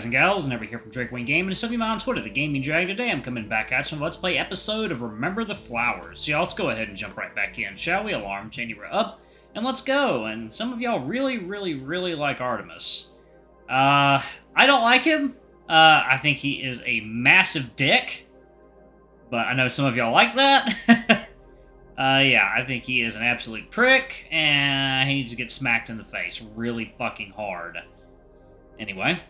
guys and gals, and over here from Drake Wayne Game, and some of you on Twitter, the Gaming Drag. Today I'm coming back at you on Let's Play episode of Remember the Flowers. So y'all, let's go ahead and jump right back in, shall we? Alarm, chain we're up, and let's go. And some of y'all really like Artermis. I don't like him. I think he is a massive dick, but I know some of y'all like that. Yeah, I think he is an absolute prick, and he needs to get smacked in the face really fucking hard. Anyway.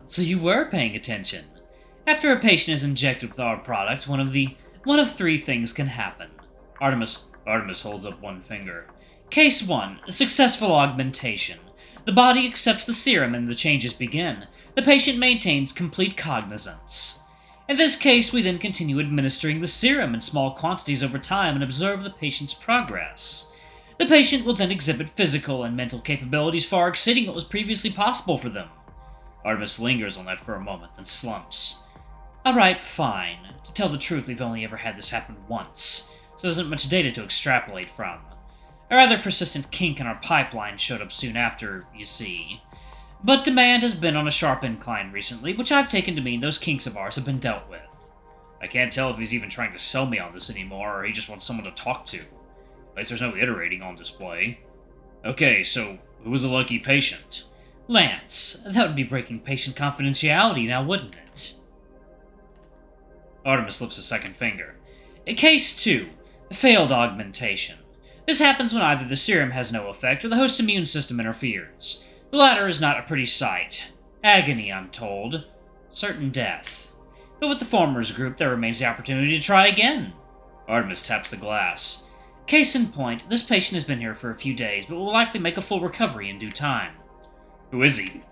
So you were paying attention. After a patient is injected with our product, one of three things can happen. Artermis holds up one finger. Case 1, successful augmentation. The body accepts the serum and the changes begin. The patient maintains complete cognizance. In this case, we then continue administering the serum in small quantities over time and observe the patient's progress. The patient will then exhibit physical and mental capabilities far exceeding what was previously possible for them. Artemis lingers on that for a moment, then slumps. Alright, fine. To tell the truth, we've only ever had this happen once, so there isn't much data to extrapolate from. A rather persistent kink in our pipeline showed up soon after, you see. But demand has been on a sharp incline recently, which I've taken to mean those kinks of ours have been dealt with. I can't tell if he's even trying to sell me on this anymore, or he just wants someone to talk to. At least there's no iterating on display. Okay, so who was the lucky patient? Lance. That would be breaking patient confidentiality now, wouldn't it? Artemis lifts a second finger. Case 2. Failed augmentation. This happens when either the serum has no effect or the host's immune system interferes. The latter is not a pretty sight. Agony, I'm told. Certain death. But with the former's group, there remains the opportunity to try again. Artemis taps the glass. Case in point, this patient has been here for a few days, but will likely make a full recovery in due time. Who is he?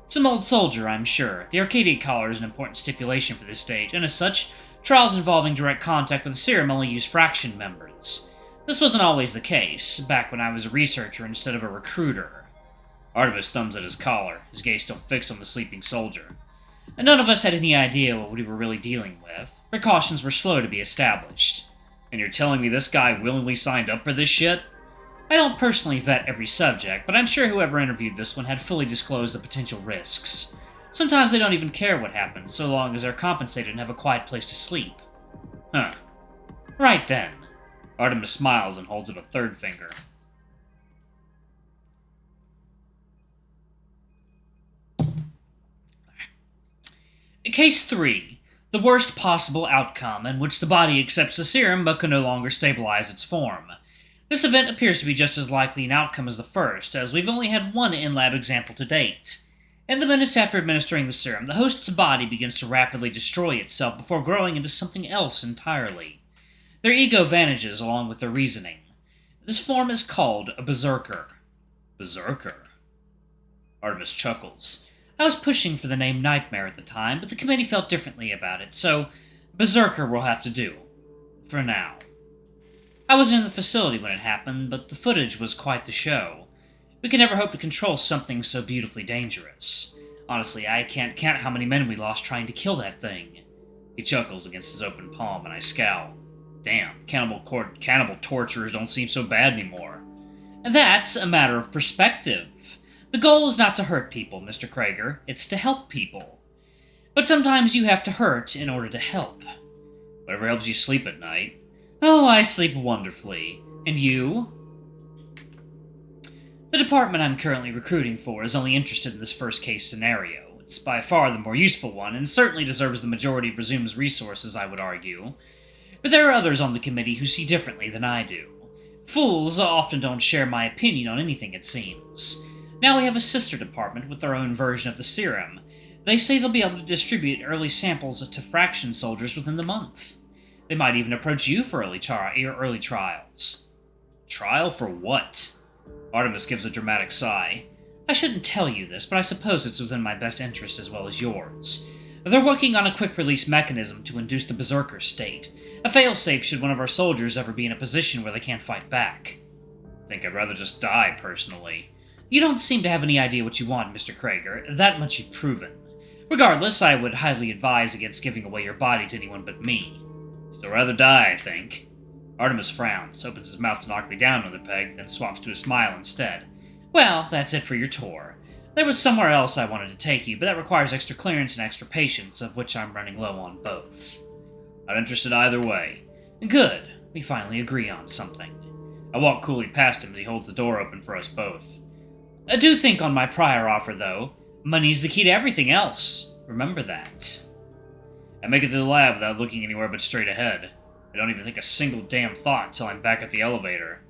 Some old soldier, I'm sure. The Arcadia collar is an important stipulation for this stage, and as such, trials involving direct contact with the serum only use fraction members. This wasn't always the case, back when I was a researcher instead of a recruiter. Artemis thumbs at his collar, his gaze still fixed on the sleeping soldier. And none of us had any idea what we were really dealing with. Precautions were slow to be established. And you're telling me this guy willingly signed up for this shit? I don't personally vet every subject, but I'm sure whoever interviewed this one had fully disclosed the potential risks. Sometimes they don't even care what happens, so long as they're compensated and have a quiet place to sleep. Huh. Right then. Artemis smiles and holds up a third finger. Case 3. The worst possible outcome, in which the body accepts the serum but can no longer stabilize its form. This event appears to be just as likely an outcome as the first, as we've only had one in-lab example to date. In the minutes after administering the serum, the host's body begins to rapidly destroy itself before growing into something else entirely. Their ego vanishes along with their reasoning. This form is called a Berserker. Berserker? Artemis chuckles. I was pushing for the name Nightmare at the time, but the committee felt differently about it, so Berserker will have to do. For now. I wasn't in the facility when it happened, but the footage was quite the show. We can never hope to control something so beautifully dangerous. Honestly, I can't count how many men we lost trying to kill that thing. He chuckles against his open palm, and I scowl. Damn, cannibal torturers don't seem so bad anymore. That's a matter of perspective. The goal is not to hurt people, Mr. Krager. It's to help people. But sometimes you have to hurt in order to help. Whatever helps you sleep at night. Oh, I sleep wonderfully. And you? The department I'm currently recruiting for is only interested in this first case scenario. It's by far the more useful one, and certainly deserves the majority of Resoom's resources, I would argue. But there are others on the committee who see differently than I do. Fools often don't share my opinion on anything, it seems. Now we have a sister department with their own version of the serum. They say they'll be able to distribute early samples to fraction soldiers within the month. They might even approach you for early trials. Trial for what? Artemis gives a dramatic sigh. I shouldn't tell you this, but I suppose it's within my best interest as well as yours. They're working on a quick-release mechanism to induce the Berserker state, a failsafe should one of our soldiers ever be in a position where they can't fight back. I think I'd rather just die, personally. You don't seem to have any idea what you want, Mr. Krager. That much you've proven. Regardless, I would highly advise against giving away your body to anyone but me. Still rather die, I think. Artemis frowns, opens his mouth to knock me down another peg, then swaps to a smile instead. Well, that's it for your tour. There was somewhere else I wanted to take you, but that requires extra clearance and extra patience, of which I'm running low on both. Not interested either way. Good. We finally agree on something. I walk coolly past him as he holds the door open for us both. I do think on my prior offer, though. Money's the key to everything else. Remember that. I make it to the lab without looking anywhere but straight ahead. I don't even think a single damn thought until I'm back at the elevator.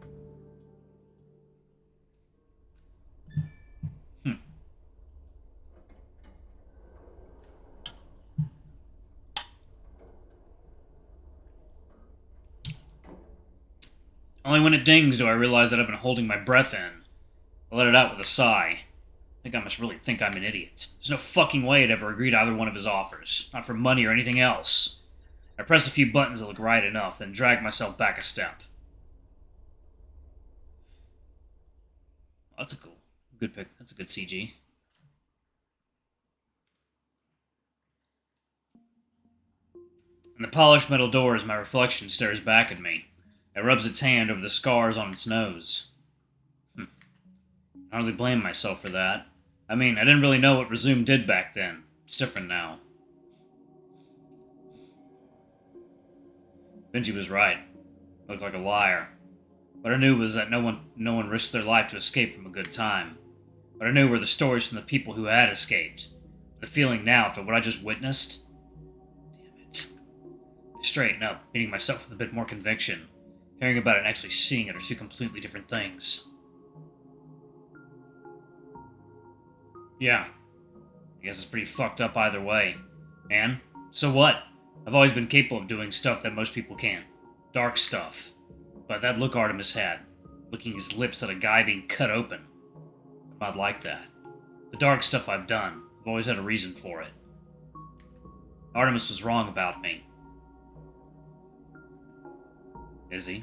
Only when it dings do I realize that I've been holding my breath in. I let it out with a sigh. I think I must really think I'm an idiot. There's no fucking way I'd ever agree to either one of his offers. Not for money or anything else. I press a few buttons that look right enough, then drag myself back a step. Oh, that's a good pick. That's a good CG. In the polished metal doors, my reflection stares back at me. It rubs its hand over the scars on its nose. I hardly blame myself for that. I mean, I didn't really know what Resoom did back then. It's different now. Benji was right. I looked like a liar. What I knew was that no one risked their life to escape from a good time. What I knew were the stories from the people who had escaped. The feeling now after what I just witnessed. Damn it. I straighten up, meeting myself with a bit more conviction. Hearing about it and actually seeing it are two completely different things. Yeah. I guess it's pretty fucked up either way. And so what? I've always been capable of doing stuff that most people can't. Dark stuff. But that look Artemis had, licking his lips at a guy being cut open. I'm not like that. The dark stuff I've done, I've always had a reason for it. Artemis was wrong about me. Is he?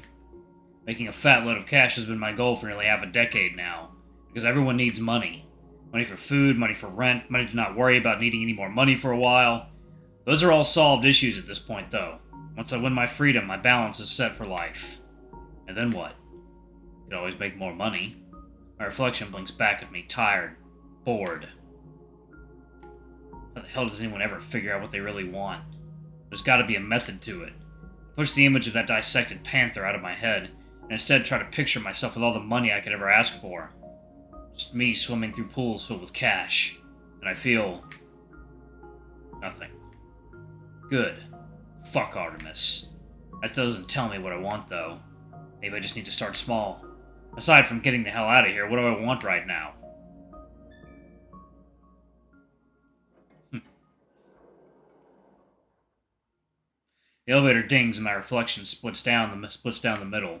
Making a fat load of cash has been my goal for nearly half a decade now, because everyone needs money. Money for food, money for rent, money to not worry about needing any more money for a while. Those are all solved issues at this point, though. Once I win my freedom, my balance is set for life. And then what? I could always make more money. My reflection blinks back at me, tired, bored. How the hell does anyone ever figure out what they really want? There's gotta be a method to it. Push the image of that dissected panther out of my head, and instead try to picture myself with all the money I could ever ask for. Just me swimming through pools filled with cash, and I feel... nothing. Good. Fuck Artemis. That doesn't tell me what I want, though. Maybe I just need to start small. Aside from getting the hell out of here, what do I want right now? The elevator dings and my reflection splits down the middle.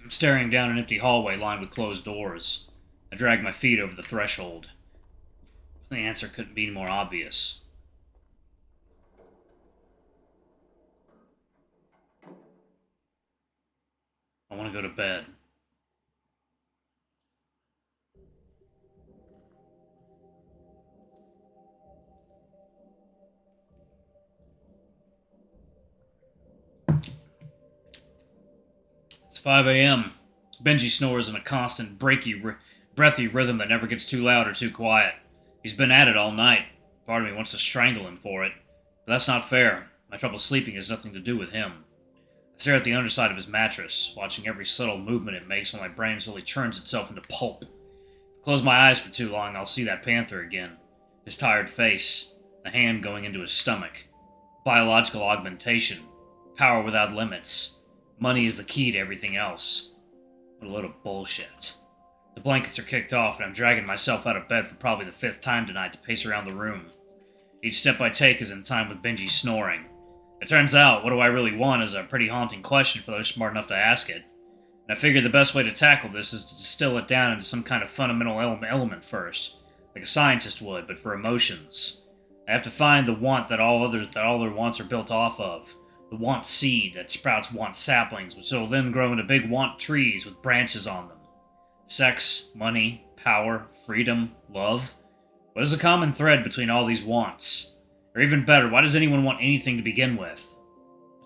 I'm staring down an empty hallway lined with closed doors. I drag my feet over the threshold. The answer couldn't be more obvious. I want to go to bed. It's 5 a.m. Benji snores in a constant, breathy rhythm that never gets too loud or too quiet. He's been at it all night. Part of me wants to strangle him for it. But that's not fair. My trouble sleeping has nothing to do with him. I stare at the underside of his mattress, watching every subtle movement it makes while my brain slowly turns itself into pulp. If I close my eyes for too long, I'll see that panther again. His tired face, the hand going into his stomach. Biological augmentation. Power without limits. Money is the key to everything else. What a load of bullshit. The blankets are kicked off, and I'm dragging myself out of bed for probably the 5th time tonight to pace around the room. Each step I take is in time with Benji snoring. It turns out, what do I really want is a pretty haunting question for those smart enough to ask it. And I figured the best way to tackle this is to distill it down into some kind of fundamental element first, like a scientist would, but for emotions. I have to find the want that all their wants are built off of. The want seed that sprouts want saplings, which will then grow into big want trees with branches on them. Sex, money, power, freedom, love. What is the common thread between all these wants? Or even better, why does anyone want anything to begin with?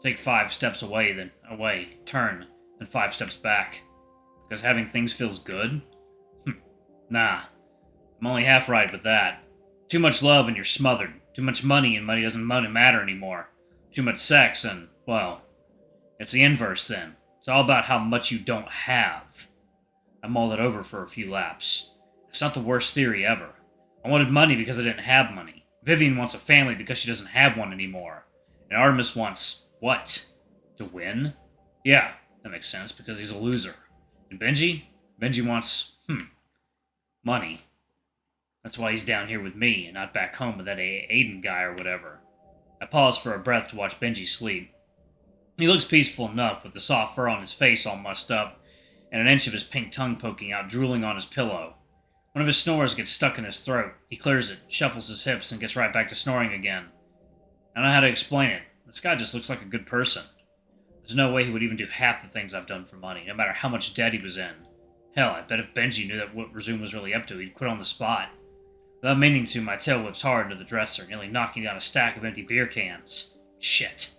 Take 5 steps away, then away, turn, then 5 steps back. Because having things feels good? Nah, I'm only half right with that. Too much love and you're smothered. Too much money and money doesn't matter anymore. Too much sex and, well, it's the inverse then. It's all about how much you don't have. I mulled it over for a few laps. It's not the worst theory ever. I wanted money because I didn't have money. Vivian wants a family because she doesn't have one anymore. And Artemis wants, what? To win? Yeah, that makes sense because he's a loser. And Benji? Benji wants, money. That's why he's down here with me and not back home with that Aiden guy or whatever. I paused for a breath to watch Benji sleep. He looks peaceful enough with the soft fur on his face all mussed up and an inch of his pink tongue poking out, drooling on his pillow. One of his snores gets stuck in his throat. He clears it, shuffles his hips, and gets right back to snoring again. I don't know how to explain it. This guy just looks like a good person. There's no way he would even do half the things I've done for money, no matter how much debt he was in. Hell, I bet if Benji knew that what Resoom was really up to, he'd quit on the spot. Without meaning to, my tail whips hard into the dresser, nearly knocking down a stack of empty beer cans. Shit.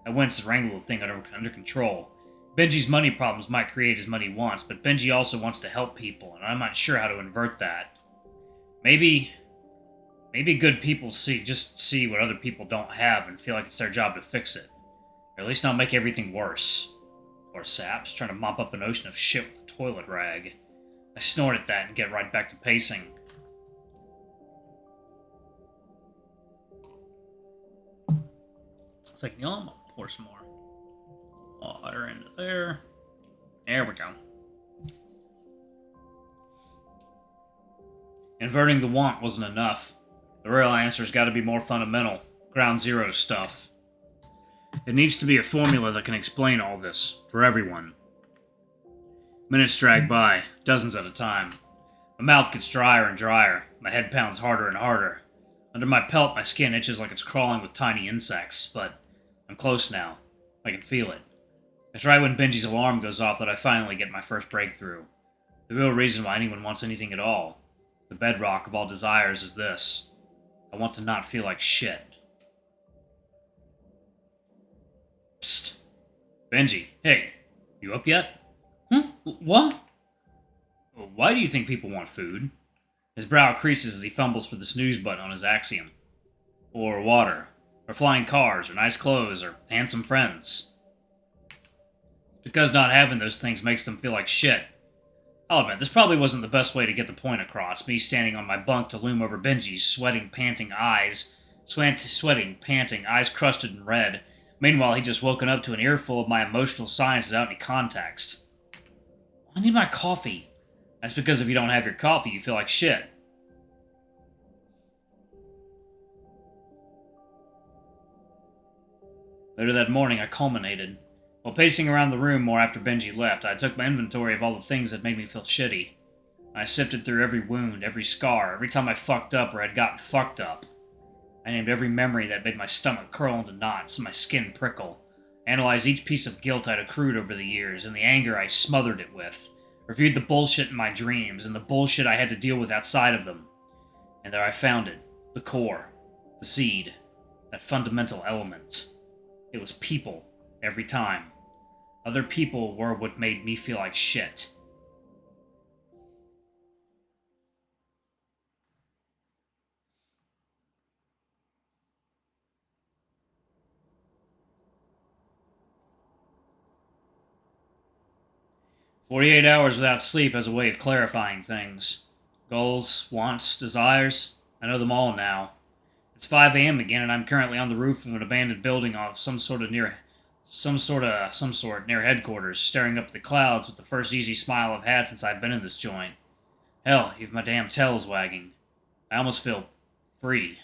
I winced and wrangled the thing under control. Benji's money problems might create as money wants, but Benji also wants to help people, and I'm not sure how to invert that. Maybe good people just see what other people don't have and feel like it's their job to fix it. Or at least not make everything worse. Or saps, trying to mop up an ocean of shit with a toilet rag. I snort at that and get right back to pacing. It's like, I'm gonna pour some more water into there. There we go. Inverting the want wasn't enough. The real answer's gotta be more fundamental. Ground zero stuff. It needs to be a formula that can explain all this, for everyone. Minutes drag by, dozens at a time. My mouth gets drier and drier. My head pounds harder and harder. Under my pelt, my skin itches like it's crawling with tiny insects, but I'm close now. I can feel it. It's right when Benji's alarm goes off that I finally get my first breakthrough. The real reason why anyone wants anything at all, the bedrock of all desires, is this. I want to not feel like shit. Psst. Benji, hey, you up yet? What? Why do you think people want food? His brow creases as he fumbles for the snooze button on his Axiom. Or water. Or flying cars, or nice clothes, or handsome friends. Because not having those things makes them feel like shit. I'll admit, this probably wasn't the best way to get the point across, me standing on my bunk to loom over Benji's sweating, panting, eyes crusted and red. Meanwhile, he'd just woken up to an earful of my emotional science without any context. I need my coffee. That's because if you don't have your coffee, you feel like shit. Later that morning, I culminated. While pacing around the room more after Benji left, I took my inventory of all the things that made me feel shitty. I sifted through every wound, every scar, every time I fucked up or had gotten fucked up. I named every memory that made my stomach curl into knots and my skin prickle. I analyzed each piece of guilt I'd accrued over the years and the anger I smothered it with. Reviewed the bullshit in my dreams and the bullshit I had to deal with outside of them. And there I found it. The core. The seed. That fundamental element. It was people. Every time. Other people were what made me feel like shit. "48 hours without sleep has a way of clarifying things. Goals, wants, desires, I know them all now. It's 5 a.m. again, and I'm currently on the roof of an abandoned building off some sort near headquarters, staring up at the clouds with the first easy smile I've had since I've been in this joint. Hell, even my damn tail's wagging. I almost feel free.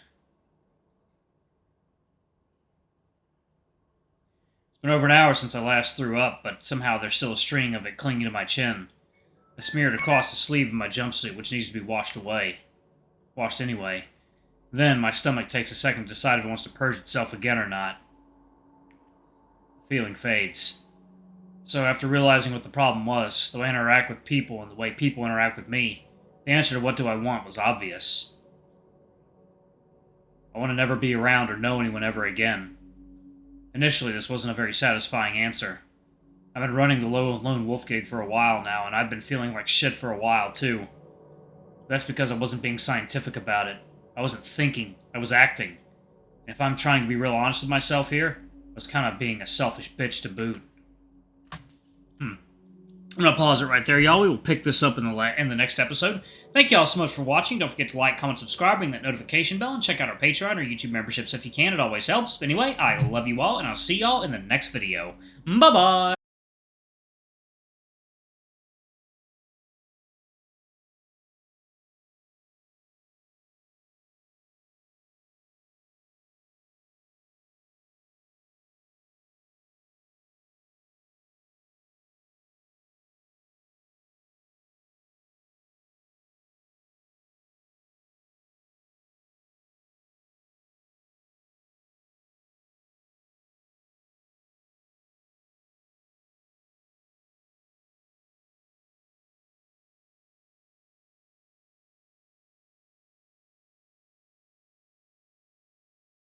It's been over an hour since I last threw up, but somehow there's still a string of it clinging to my chin. I smear it across the sleeve of my jumpsuit, which needs to be washed away. Washed anyway. Then, my stomach takes a second to decide if it wants to purge itself again or not. The feeling fades. So after realizing what the problem was, the way I interact with people and the way people interact with me, the answer to what do I want was obvious. I want to never be around or know anyone ever again. Initially, this wasn't a very satisfying answer. I've been running the lone wolf gig for a while now, and I've been feeling like shit for a while, too. That's because I wasn't being scientific about it. I wasn't thinking, I was acting. And if I'm trying to be real honest with myself here, I was kind of being a selfish bitch to boot. I'm going to pause it right there, y'all. We will pick this up in the next episode. Thank y'all so much for watching. Don't forget to like, comment, subscribe, ring that notification bell, and check out our Patreon or YouTube memberships if you can. It always helps. Anyway, I love you all, and I'll see y'all in the next video. Bye-bye!